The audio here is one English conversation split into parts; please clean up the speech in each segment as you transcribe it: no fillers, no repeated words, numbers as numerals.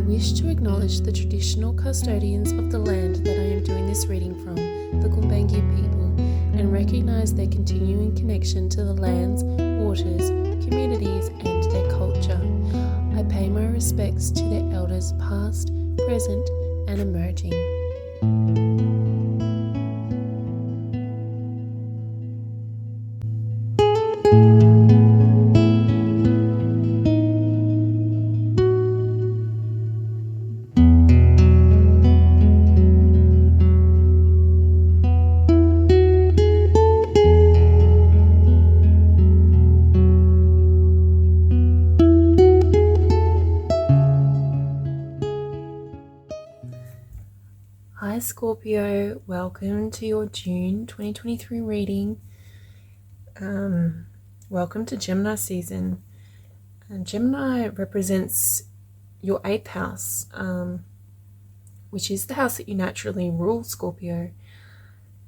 wish to acknowledge the traditional custodians of the land that I am doing this reading from, the Gumbaynggirr people, and recognise their continuing connection to the lands, waters, communities and their culture. I pay my respects to their elders past, present and emerging. Hi Scorpio, welcome to your June 2023 reading. Welcome to Gemini season. Gemini represents your 8th house, which is the house that you naturally rule, Scorpio.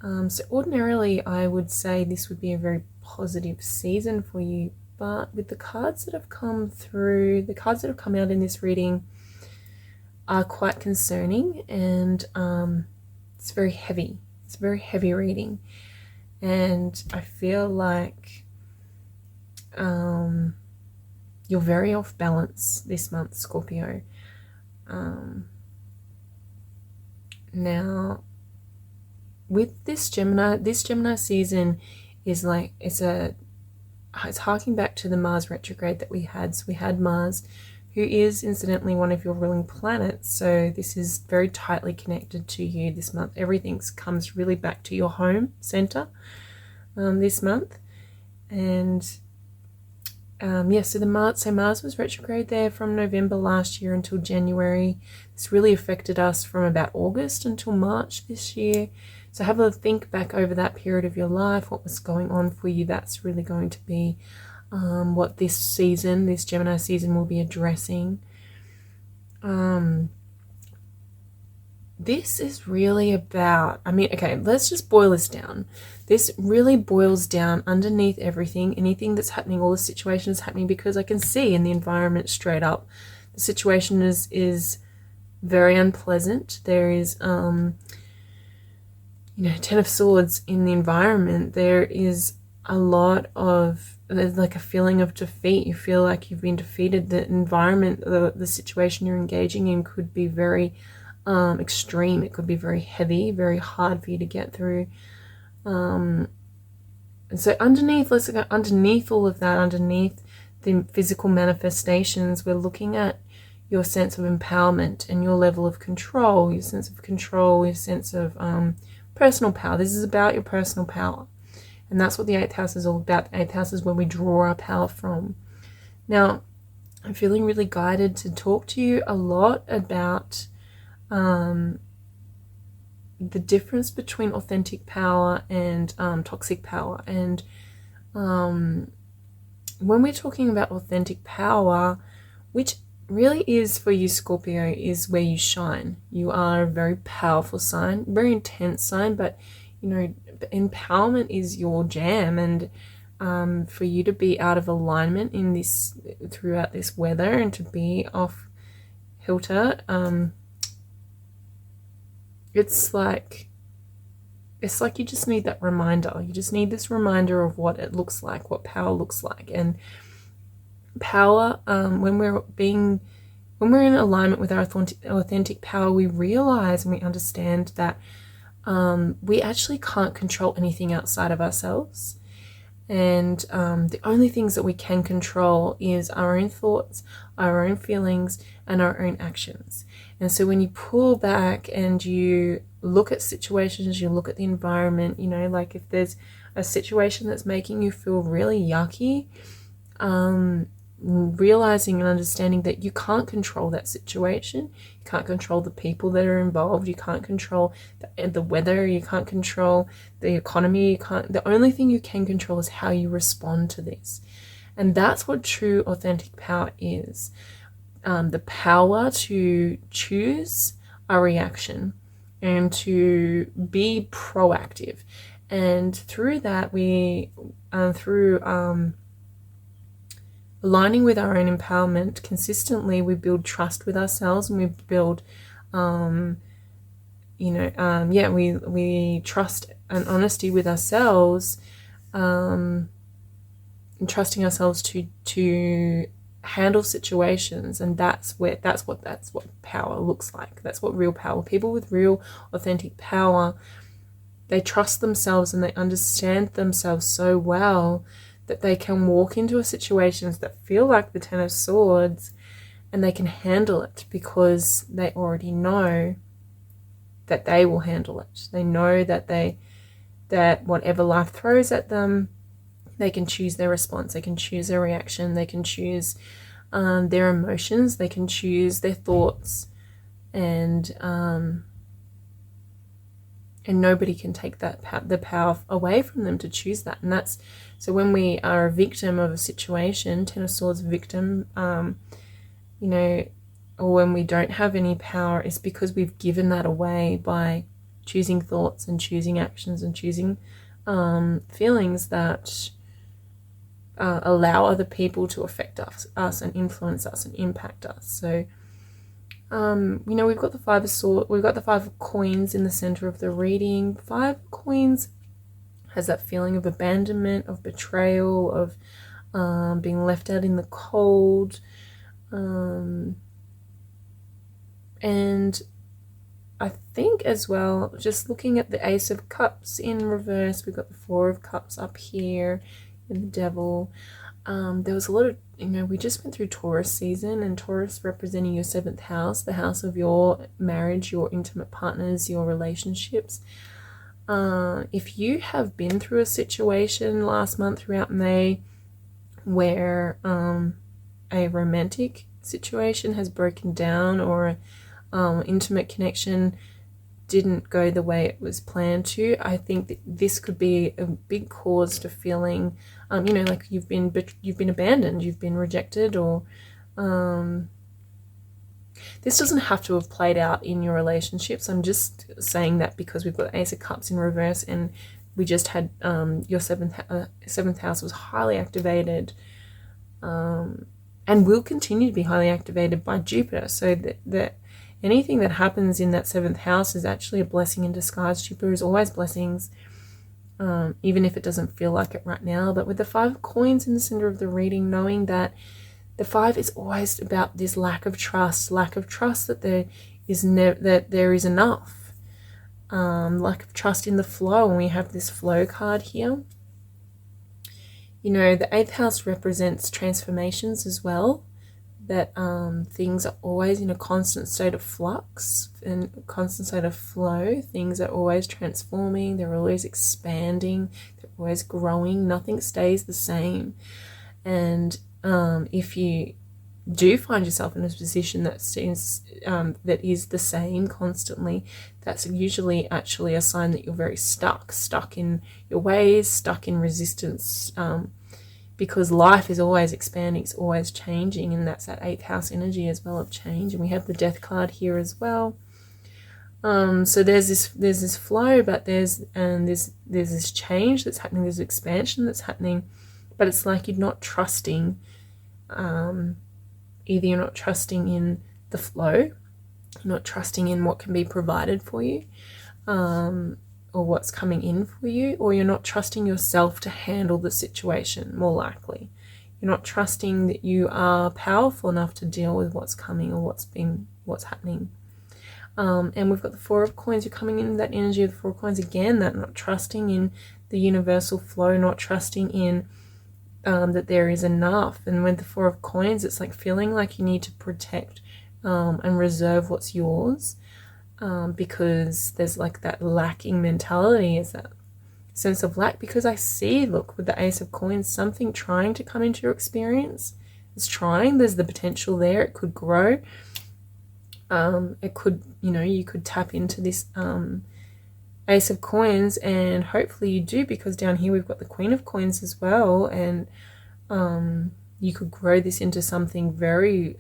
So ordinarily I would say this would be a very positive season for you, but with the cards that have come through, the cards that have come out in this reading are quite concerning, and it's very heavy. It's a very heavy reading, and I feel like you're very off balance this month, Scorpio. Now with this Gemini season is like it's harking back to the Mars retrograde that we had. So we had Mars, who is incidentally one of your ruling planets, so this is very tightly connected to you this month. Everything comes really back to your home center this month. And so Mars was retrograde there from November last year until January. This really affected us from about August until March this year. So have a think back over that period of your life, what was going on for you. That's really going to be what this Gemini season will be addressing. This is really about, let's just boil this down. This really boils down underneath everything, anything that's happening, all the situations happening, because I can see in the environment straight up, the situation is very unpleasant. There is, Ten of Swords in the environment. There is a lot of, there's like a feeling of defeat. You feel like you've been defeated. The environment, the situation you're engaging in could be very extreme. It could be very heavy, very hard for you to get through. And so let's go underneath all of that, underneath the physical manifestations, we're looking at your sense of empowerment and your level of control, your sense of personal power. This is about your personal power. And that's what the 8th house is all about. The 8th house is where we draw our power from. Now, I'm feeling really guided to talk to you a lot about the difference between authentic power and toxic power. And when we're talking about authentic power, which really is for you, Scorpio, is where you shine. You are a very powerful sign, very intense sign, but empowerment is your jam. And for you to be out of alignment in this throughout this weather and to be off kilter, it's like you just need that reminder. You just need this reminder of what it looks like, what power looks like. And power, when we're in alignment with our authentic power, we realize and we understand that we actually can't control anything outside of ourselves. And the only things that we can control is our own thoughts, our own feelings, and our own actions. And so when you pull back and you look at situations, you look at the environment, like if there's a situation that's making you feel really yucky, realizing and understanding that you can't control that situation. You can't control the people that are involved. You can't control the weather. You can't control the economy. The only thing you can control is how you respond to this. And that's what true authentic power is. The power to choose a reaction and to be proactive. And through that, aligning with our own empowerment consistently, we build trust with ourselves, and we build, we trust and honesty with ourselves, and trusting ourselves to handle situations. And that's what power looks like. That's what real power. People with real authentic power, they trust themselves and they understand themselves so well that they can walk into situations that feel like the Ten of Swords, and they can handle it because they already know that they will handle it. They know that whatever life throws at them, they can choose their response, they can choose their reaction, they can choose their emotions, they can choose their thoughts, and nobody can take the power away from them to choose that. And that's, so when we are a victim of a situation, Ten of Swords victim, or when we don't have any power, it's because we've given that away by choosing thoughts and choosing actions and choosing feelings that allow other people to affect us and influence us and impact us. So we've got the Five of Swords, we've got the Five of Coins in the center of the reading. Five of Coins has that feeling of abandonment, of betrayal, of being left out in the cold, and I think as well, just looking at the Ace of Cups in reverse, we've got the Four of Cups up here and the Devil. There was a lot of, we just went through Taurus season, and Taurus representing your 7th house, the house of your marriage, your intimate partners, your relationships. If you have been through a situation last month throughout May where a romantic situation has broken down, or intimate connection didn't go the way it was planned to, I think that this could be a big cause to feeling, like you've been abandoned, you've been rejected, or this doesn't have to have played out in your relationships. I'm just saying that because we've got Ace of Cups in reverse, and we just had your seventh house was highly activated, and will continue to be highly activated by Jupiter. So that anything that happens in that 7th house is actually a blessing in disguise. Jupiter is always blessings, even if it doesn't feel like it right now. But with the Five of Coins in the center of the reading, knowing that the 5 is always about this lack of trust that there is enough, lack of trust in the flow. And we have this flow card here. The 8th house represents transformations as well, that things are always in a constant state of flux and a constant state of flow. Things are always transforming, they're always expanding, they're always growing. Nothing stays the same. And if you do find yourself in a position that seems that is the same constantly, that's usually actually a sign that you're very stuck in your ways, stuck in resistance, because life is always expanding, it's always changing, and that's that 8th house energy as well of change. And we have the Death card here as well. So there's this flow, but there's this change that's happening, there's expansion that's happening, but it's like you're not trusting. Either you're not trusting in the flow, you're not trusting in what can be provided for you, or what's coming in for you, or you're not trusting yourself to handle the situation. More likely, you're not trusting that you are powerful enough to deal with what's coming or what's happening. And we've got the Four of Coins. You're coming in that energy of the Four of Coins again, that not trusting in the universal flow, not trusting in that there is enough. And with the Four of Coins, it's like feeling like you need to protect and reserve what's yours, because there's like that lacking mentality, is that sense of lack. Because I see, look, with the Ace of Coins, something trying to come into your experience. It's trying, there's the potential there, it could grow. It could, you could tap into this Ace of Coins, and hopefully you do, because down here we've got the Queen of Coins as well, and you could grow this into something very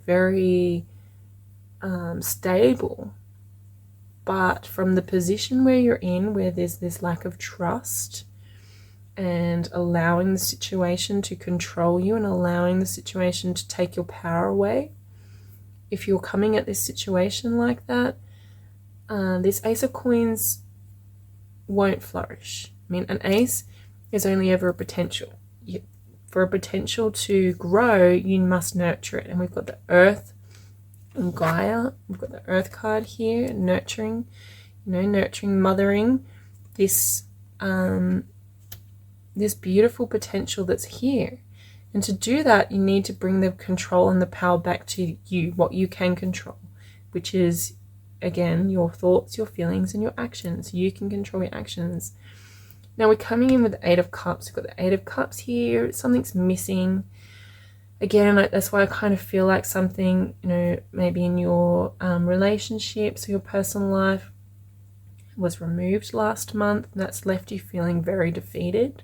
very stable. But from the position where you're in, where there's this lack of trust, and allowing the situation to control you and allowing the situation to take your power away. If you're coming at this situation like that, this Ace of Coins won't flourish. I mean, an ace is only ever a potential. For a potential to grow, you must nurture it. And we've got the Earth and Gaia. We've got the Earth card here, nurturing, nurturing, mothering this this beautiful potential that's here. And to do that, you need to bring the control and the power back to you, what you can control, which is, again, your thoughts, your feelings, and your actions. You can control your actions. Now we're coming in with the Eight of Cups. We've got the Eight of Cups here. Something's missing. Again, that's why I kind of feel like something, maybe in your relationships or your personal life was removed last month. That's left you feeling very defeated,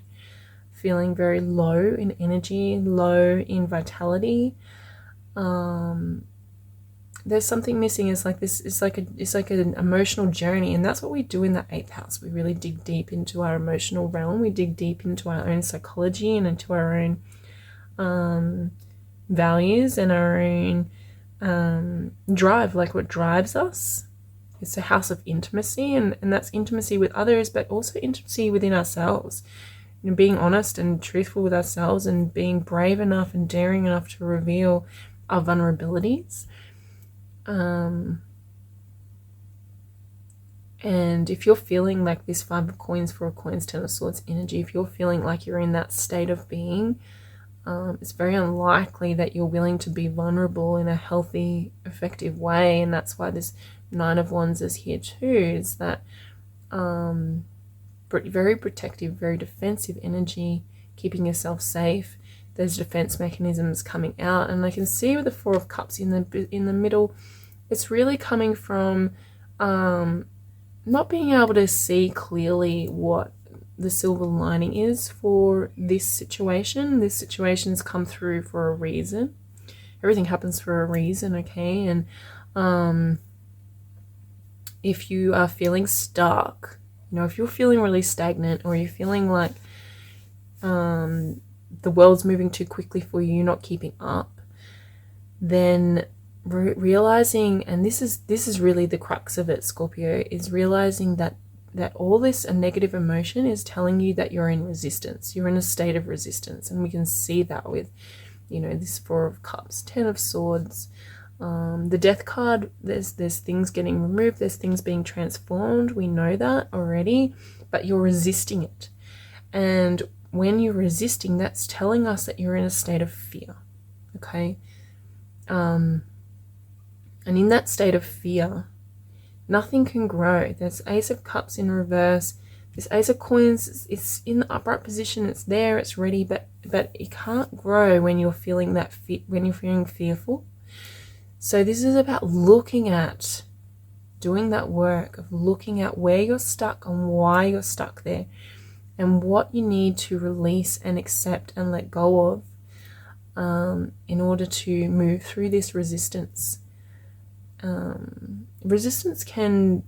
feeling very low in energy, low in vitality. There's something missing. It's like this. It's like an emotional journey, and that's what we do in the 8th house. We really dig deep into our emotional realm. We dig deep into our own psychology and into our own values and our own drive, like what drives us. It's a house of intimacy, and that's intimacy with others, but also intimacy within ourselves. Being honest and truthful with ourselves and being brave enough and daring enough to reveal our vulnerabilities. And if you're feeling like this 5 of Coins, 4 of Coins, 10 of Swords energy, if you're feeling like you're in that state of being, it's very unlikely that you're willing to be vulnerable in a healthy, effective way. And that's why this 9 of Wands is here too, is that very protective, very defensive energy, keeping yourself safe. There's defense mechanisms coming out, and I can see with the 4 of Cups in the middle, it's really coming from not being able to see clearly what the silver lining is for this situation. This situation's come through for a reason. Everything happens for a reason, okay? And if you are feeling stuck, if you're feeling really stagnant, or you're feeling like the world's moving too quickly for you, you're not keeping up, then realizing, and this is really the crux of it, Scorpio, is realizing that all this negative emotion is telling you that you're in resistance. You're in a state of resistance, and we can see that with, this 4 of Cups, 10 of Swords, the Death card. There's things getting removed, there's things being transformed. We know that already, but you're resisting it. And when you're resisting, that's telling us that you're in a state of fear, okay? And in that state of fear, nothing can grow. There's Ace of Cups in reverse. This Ace of Coins is in the upright position. It's there, it's ready, but it can't grow when you're feeling when you're feeling fearful. So this is about doing that work of looking at where you're stuck and why you're stuck there, and what you need to release and accept and let go of in order to move through this resistance. Resistance can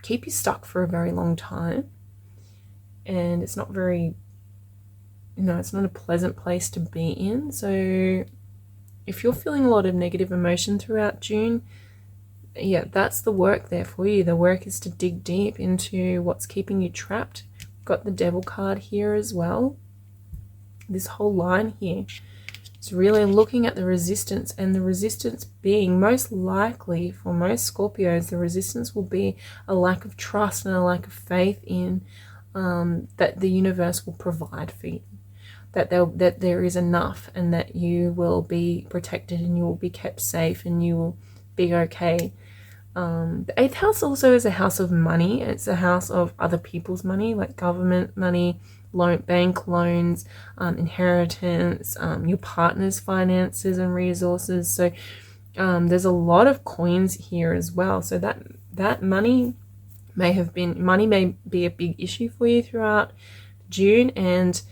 keep you stuck for a very long time, and it's not very, it's not a pleasant place to be in. So if you're feeling a lot of negative emotion throughout June, yeah, that's the work there for you. The work is to dig deep into what's keeping you trapped. Got the Devil card here as well. This whole line here is really looking at the resistance, and the resistance being, most likely for most Scorpios, the resistance will be a lack of trust and a lack of faith in that the universe will provide for you, that there is enough, and that you will be protected and you will be kept safe and you will be okay. The 8th house also is a house of money. It's a house of other people's money, like government money, bank loans, inheritance, your partner's finances and resources. So there's a lot of coins here as well. So that money may be a big issue for you throughout June, and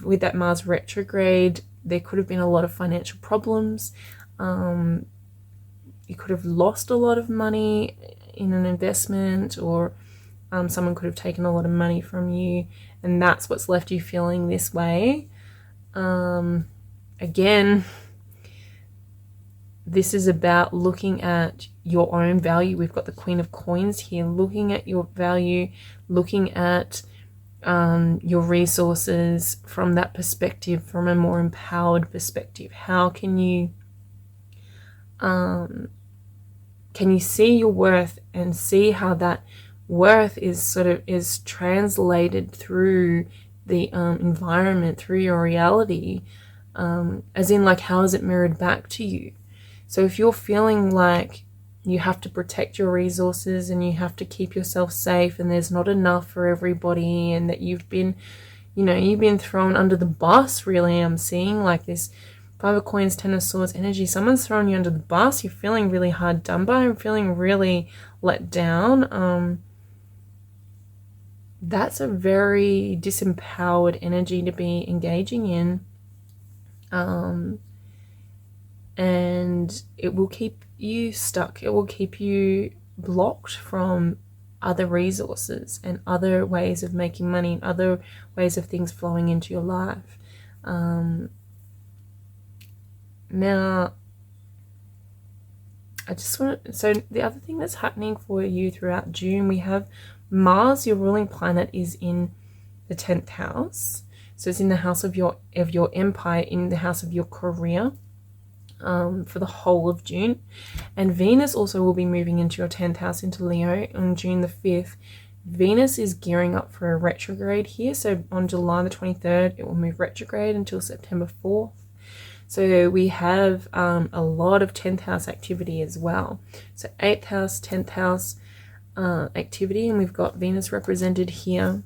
with that Mars retrograde, there could have been a lot of financial problems. You could have lost a lot of money in an investment, or someone could have taken a lot of money from you, and that's what's left you feeling this way. Again, this is about looking at your own value. We've got the Queen of Coins here, looking at your value, looking at your resources from that perspective, from a more empowered perspective. How can you see your worth and see how that worth is translated through the environment, through your reality, as in, like, how is it mirrored back to you? So if you're feeling like you have to protect your resources and you have to keep yourself safe and there's not enough for everybody, and that you've been thrown under the bus, really, I'm seeing like this Five of Coins, Ten of Swords energy. Someone's thrown you under the bus. You're feeling really hard done by. I'm feeling really let down. That's a very disempowered energy to be engaging in. And it will keep you stuck. It will keep you blocked from other resources and other ways of making money and other ways of things flowing into your life. Now, so the other thing that's happening for you throughout June, we have Mars, your ruling planet, is in the 10th house. So it's in the house of your empire, in the house of your career, for the whole of June. And Venus also will be moving into your 10th house, into Leo, on June the 5th. Venus is gearing up for a retrograde here. So on July the 23rd, it will move retrograde until September 4th. So we have a lot of 10th house activity as well. So 8th house, 10th house activity, and we've got Venus represented here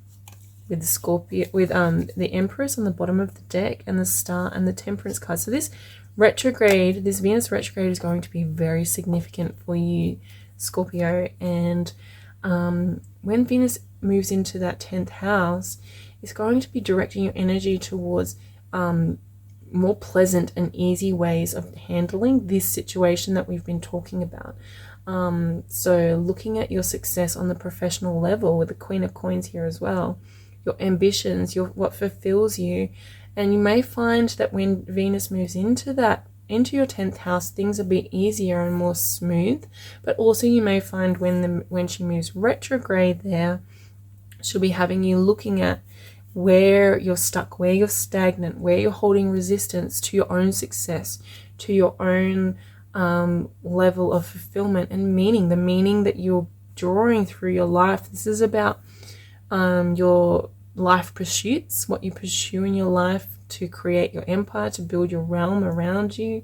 with the Scorpio, with the Empress on the bottom of the deck, and the Star and the Temperance card. So this Venus retrograde is going to be very significant for you, Scorpio. And when Venus moves into that 10th house, it's going to be directing your energy towards more pleasant and easy ways of handling this situation that we've been talking about. So looking at your success on the professional level, with the Queen of Coins here as well, your ambitions, what fulfills you. And you may find that when Venus moves into your 10th house, things will be easier and more smooth. But also you may find when she moves retrograde there, she'll be having you looking at where you're stuck, where you're stagnant, where you're holding resistance to your own success, to your own level of fulfillment and meaning, the meaning that you're drawing through your life. This is about your life pursuits, what you pursue in your life to create your empire, to build your realm around you.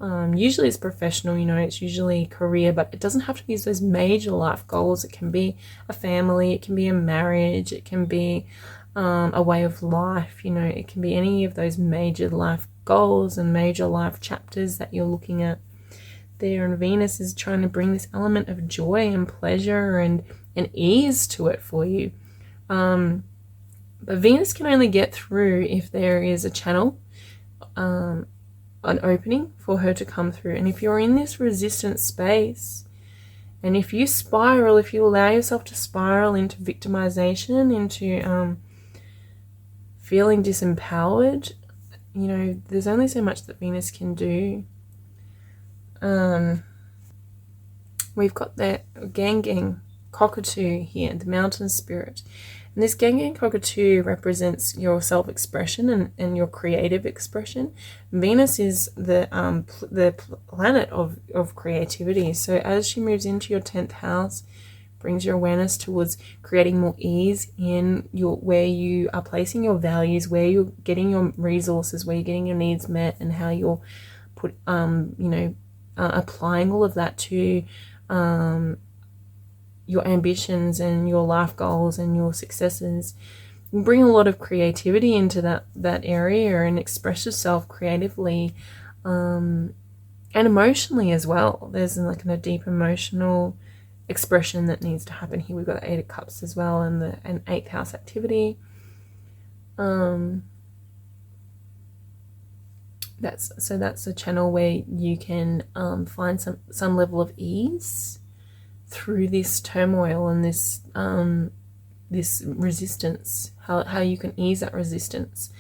Usually it's professional, it's usually career, but it doesn't have to be those major life goals. It can be a family, it can be a marriage, it can be a way of life, it can be any of those major life goals and major life chapters that you're looking at there. And Venus is trying to bring this element of joy and pleasure and ease to it for you. But Venus can only get through if there is a channel, an opening for her to come through. And if you're in this resistant space, and if you allow yourself to spiral into victimization, into feeling disempowered, there's only so much that Venus can do. We've got the Gang Cockatoo here, the mountain spirit. And this Gang Cockatoo represents your self-expression and your creative expression. Venus is the planet of creativity. So as she moves into your 10th house, brings your awareness towards creating more ease in where you are placing your values, where you're getting your resources, where you're getting your needs met, and how you're applying all of that to your ambitions and your life goals and your successes. You bring a lot of creativity into that area and express yourself creatively and emotionally as well. There's like a deep emotional expression that needs to happen here. We've got the 8 of Cups as well, and an 8th house activity. That's a channel where you can find some level of ease through this turmoil and this this resistance, how you can ease that resistance.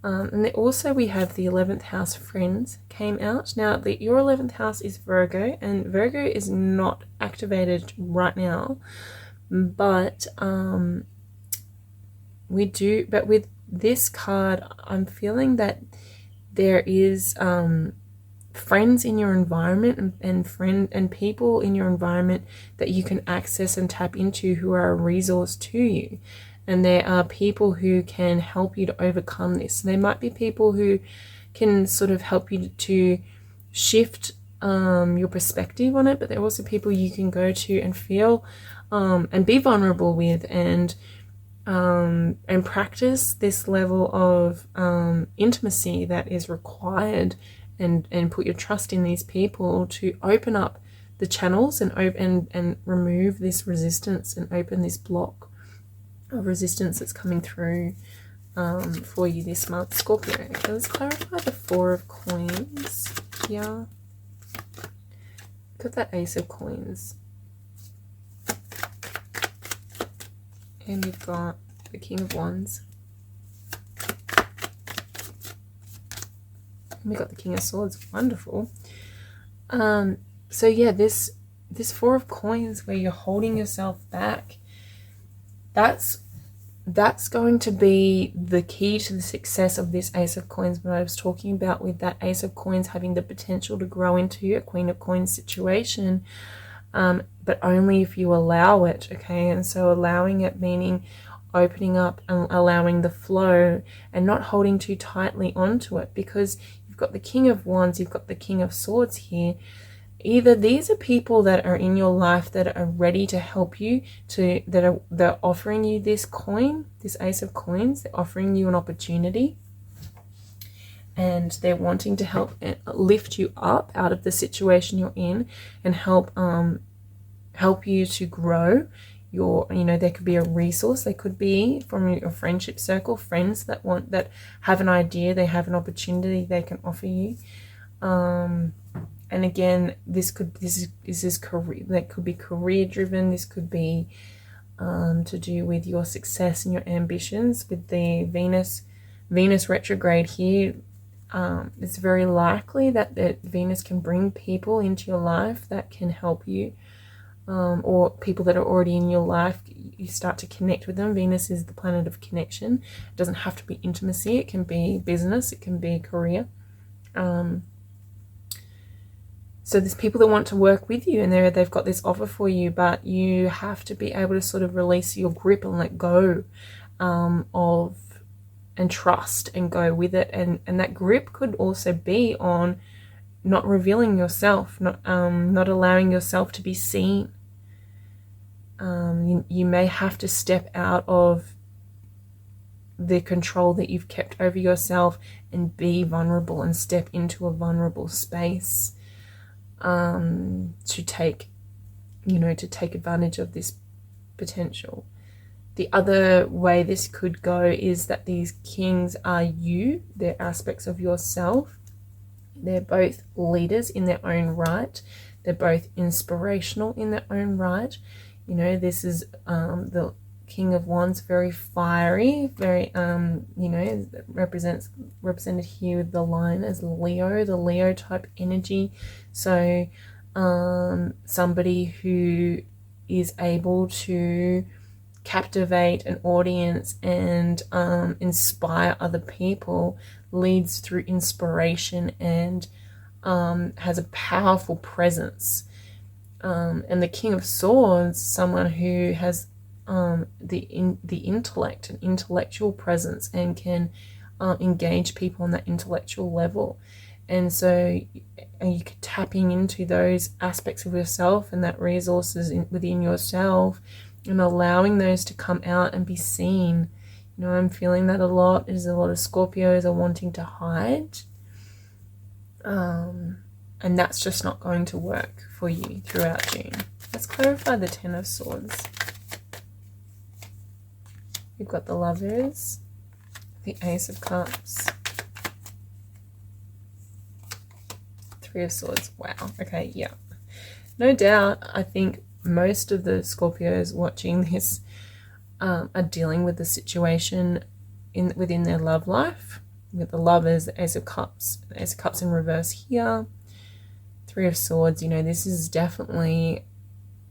And then also we have the 11th house friends came out. Now your 11th house is Virgo, and Virgo is not activated right now, but but with this card, I'm feeling that there is friends in your environment and people in your environment that you can access and tap into who are a resource to you. And there are people who can help you to overcome this. So there might be people who can sort of help you to shift your perspective on it, but there are also people you can go to and feel and be vulnerable with, and practice this level of intimacy that is required, and put your trust in these people to open up the channels and remove this resistance and open this block of resistance that's coming through for you this month, Scorpio. Okay, let's clarify the 4 of coins here. Got that Ace of Coins. And we've got the King of Wands. And we got the King of Swords. Wonderful. So yeah, this 4 of coins where you're holding yourself back, that's going to be the key to the success of this Ace of Coins, what I was talking about with that Ace of Coins having the potential to grow into a Queen of Coins situation, but only if you allow it, okay? And so allowing it meaning opening up and allowing the flow and not holding too tightly onto it, because you've got the King of Wands, you've got the King of Swords here. Either these are people that are in your life that are ready to help you, they're offering you this coin, this Ace of Coins, they're offering you an opportunity, and they're wanting to help lift you up out of the situation you're in and help you to grow your, there could be a resource, they could be from your friendship circle, friends that have an idea, they have an opportunity they can offer you. And again, this is career, that could be career driven. This could be to do with your success and your ambitions. With the Venus retrograde here, it's very likely that Venus can bring people into your life that can help you, or people that are already in your life. You start to connect with them. Venus is the planet of connection. It doesn't have to be intimacy. It can be business. It can be career. So there's people that want to work with you, and they've got this offer for you, but you have to be able to sort of release your grip and let go of, and trust and go with it. And that grip could also be on not revealing yourself, not allowing yourself to be seen. You may have to step out of the control that you've kept over yourself and be vulnerable and step into a vulnerable space. To take advantage of this potential. The other way this could go is that these kings are you, they're aspects of yourself. They're both leaders in their own right. They're both inspirational in their own right. This is the King of Wands, very fiery, very represented here with the line as Leo, the Leo type energy. So somebody who is able to captivate an audience and inspire other people, leads through inspiration, and has a powerful presence. And the King of Swords, someone who has the intellect, an intellectual presence, and can engage people on that intellectual level. And so you could tapping into those aspects of yourself and that resources within yourself, and allowing those to come out and be seen. I'm feeling that a lot. There's a lot of Scorpios are wanting to hide, and that's just not going to work for you throughout June. Let's clarify the Ten of Swords. We've got the Lovers, the Ace of Cups, Three of Swords. Wow. Okay, yeah. No doubt, I think most of the Scorpios watching this are dealing with the situation within their love life, with the Lovers, Ace of Cups in reverse here, Three of Swords. This is definitely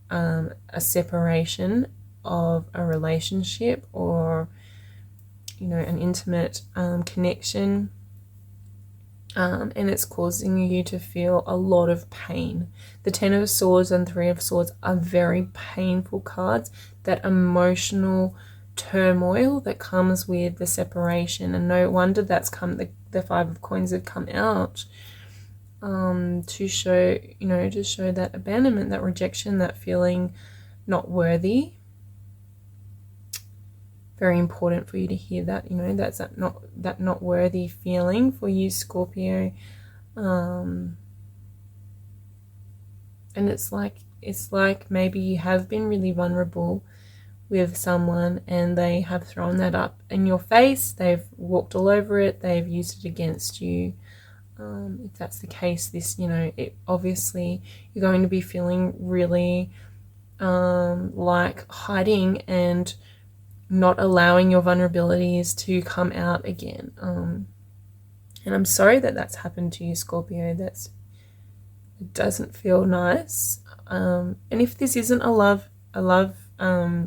a separation of a relationship or an intimate connection, and it's causing you to feel a lot of pain. The Ten of Swords and Three of Swords are very painful cards. That emotional turmoil that comes with the separation, and no wonder that's come. The Five of Coins have come out to show that abandonment, that rejection, that feeling not worthy. Very important for you to hear that. That's that not worthy feeling for you, Scorpio. And it's like maybe you have been really vulnerable with someone and they have thrown that up in your face. They've walked all over it. They've used it against you. If that's the case, obviously you're going to be feeling really like hiding and not allowing your vulnerabilities to come out again. And I'm sorry that that's happened to you, Scorpio. It doesn't feel nice. And if this isn't a love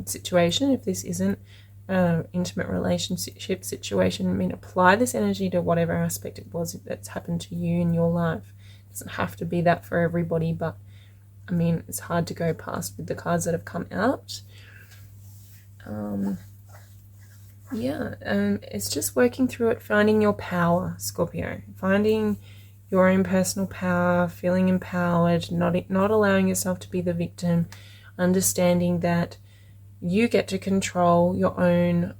situation, if this isn't an intimate relationship situation, apply this energy to whatever aspect it was that's happened to you in your life. It doesn't have to be that for everybody, but it's hard to go past with the cards that have come out. It's just working through it, finding your power, Scorpio, finding your own personal power, feeling empowered, not allowing yourself to be the victim, understanding that you get to control your own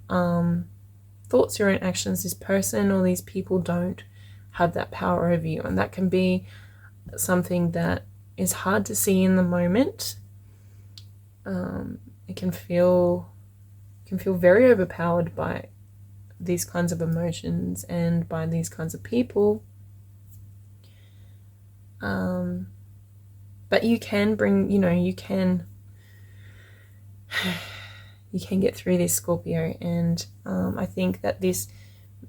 thoughts, your own actions. This person or these people don't have that power over you, and that can be something that is hard to see in the moment. It can feel very overpowered by these kinds of emotions and by these kinds of people. But you can you can get through this, Scorpio. And I think that this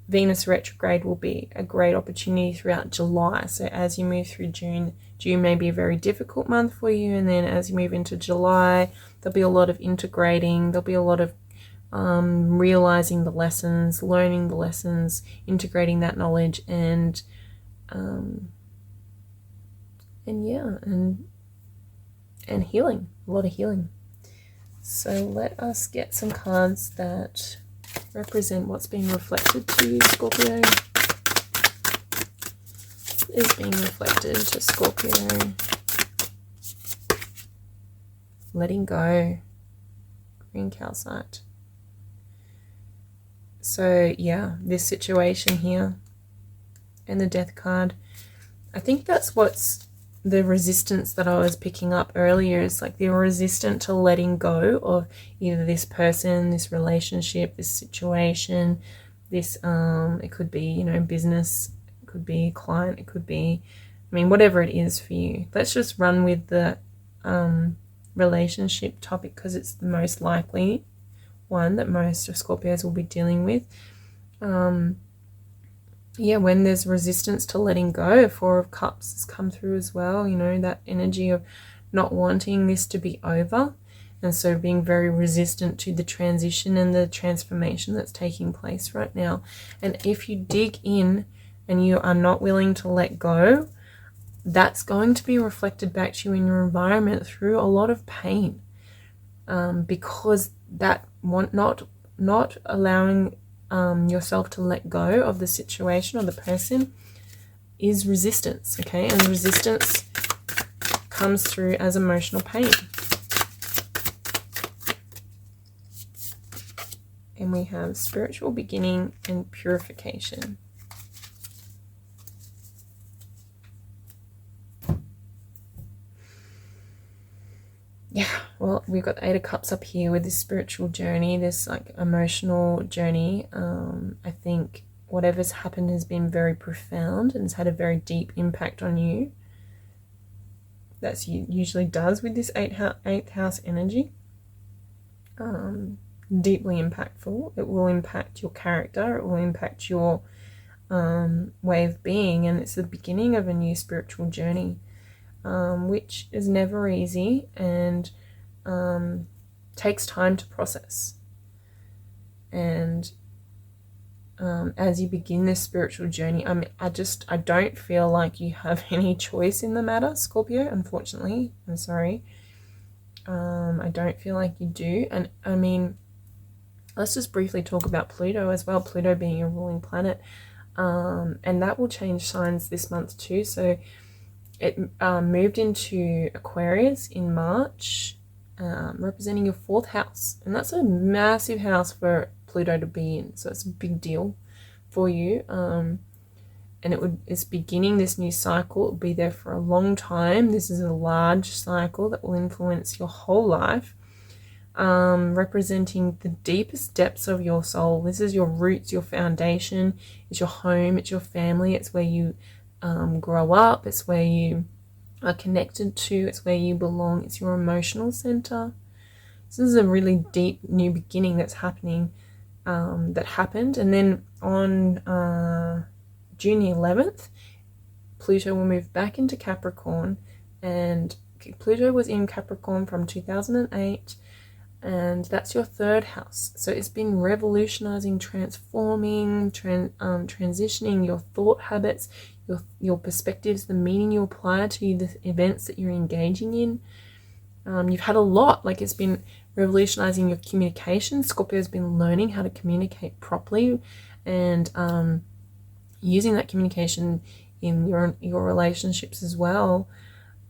Venus retrograde will be a great opportunity throughout July. So as you move through June may be a very difficult month for you, and then as you move into July, there'll be a lot of integrating, there'll be a lot of realizing the lessons, learning the lessons, integrating that knowledge, and healing, a lot of healing. So let us get some cards that represent what's being reflected to you, Scorpio. What is being reflected to Scorpio? Letting go. Green calcite. So yeah, this situation here and the Death card, I think that's what's the resistance that I was picking up earlier. Is like they're resistant to letting go of either this person, this relationship, this situation, this it could be business, it could be a client, it could be whatever it is for you. Let's just run with the relationship topic because it's the most likely one that most of Scorpios will be dealing with. When there's resistance to letting go, Four of Cups has come through as well, that energy of not wanting this to be over, and so being very resistant to the transition and the transformation that's taking place right now. And if you dig in and you are not willing to let go, that's going to be reflected back to you in your environment through a lot of pain, because that not allowing yourself to let go of the situation or the person is resistance, okay? And resistance comes through as emotional pain. And we have spiritual beginning and purification. Yeah, well, we've got the Eight of Cups up here with this spiritual journey, this emotional journey. I think whatever's happened has been very profound and has had a very deep impact on you. That's usually does with this eighth house energy. Deeply impactful. It will impact your character. It will impact your way of being, and it's the beginning of a new spiritual journey, which is never easy and takes time to process. And as you begin this spiritual journey, I don't feel like you have any choice in the matter, Scorpio, unfortunately. I'm sorry. I don't feel like you do. And I mean, let's just briefly talk about Pluto as well, Pluto being your ruling planet. And that will change signs this month too. So it moved into Aquarius in March, representing your 4th house. And that's a massive house for Pluto to be in. So it's a big deal for you. And it's beginning this new cycle. It will be there for a long time. This is a large cycle that will influence your whole life, representing the deepest depths of your soul. This is your roots, your foundation. It's your home, it's your family. It's where you grow up. It's where you are connected to. It's where you belong. It's your emotional center. This is a really deep new beginning that's happening, that happened. And then on June the 11th, Pluto will move back into Capricorn, and Pluto was in Capricorn from 2008, and that's your 3rd house. So it's been revolutionizing, transforming, transitioning your thought habits, your perspectives, the meaning you apply to the events that you're engaging in. You've had a lot, like it's been revolutionizing your communication. Scorpio's been learning how to communicate properly, and using that communication in your relationships as well.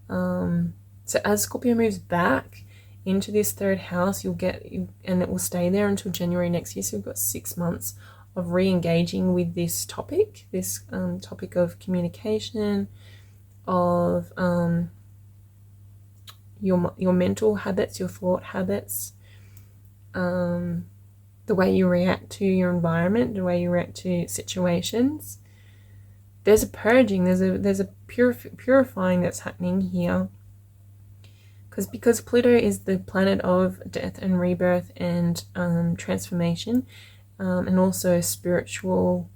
So as Scorpio moves back into this 3rd house, and it will stay there until January next year. So you've got 6 months of re-engaging with this topic, topic of communication, of your mental habits, your thought habits, the way you react to your environment, the way you react to situations. There's a purging, there's a purifying that's happening here. Because Pluto is the planet of death and rebirth and transformation, and also spiritual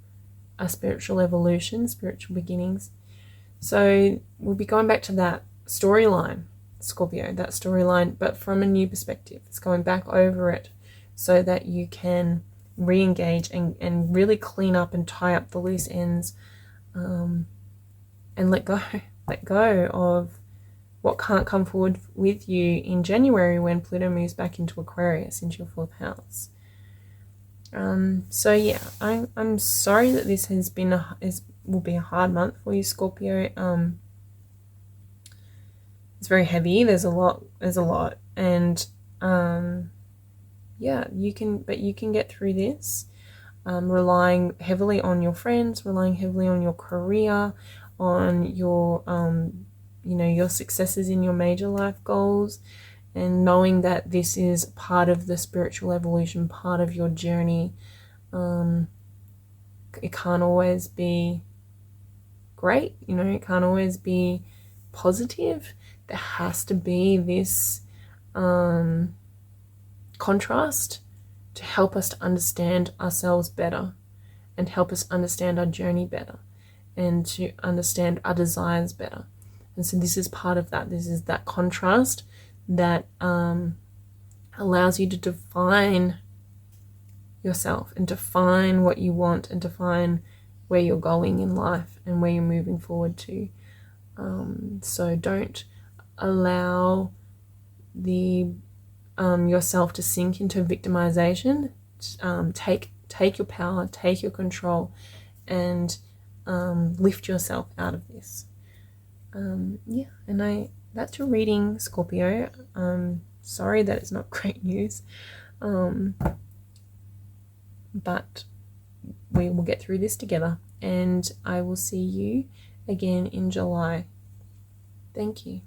evolution, spiritual beginnings. So we'll be going back to that storyline, Scorpio, that storyline, but from a new perspective. It's going back over it so that you can re-engage and really clean up and tie up the loose ends, and let go of what can't come forward with you in January when Pluto moves back into Aquarius, into your 4th house. So yeah, I'm sorry that this has been will be a hard month for you, Scorpio. It's very heavy. There's a lot, and yeah, you can get through this. Relying heavily on your friends, relying heavily on your career, on your your successes in your major life goals, and knowing that this is part of the spiritual evolution, part of your journey. It can't always be great, it can't always be positive. There has to be this contrast to help us to understand ourselves better, and help us understand our journey better, and to understand our desires better. And so this is part of that. This is that contrast that allows you to define yourself and define what you want and define where you're going in life and where you're moving forward to. So don't allow yourself to sink into victimization. Take your power, take your control, and lift yourself out of this. Yeah, and that's your reading, Scorpio. Sorry that it's not great news, but we will get through this together, and I will see you again in July. Thank you.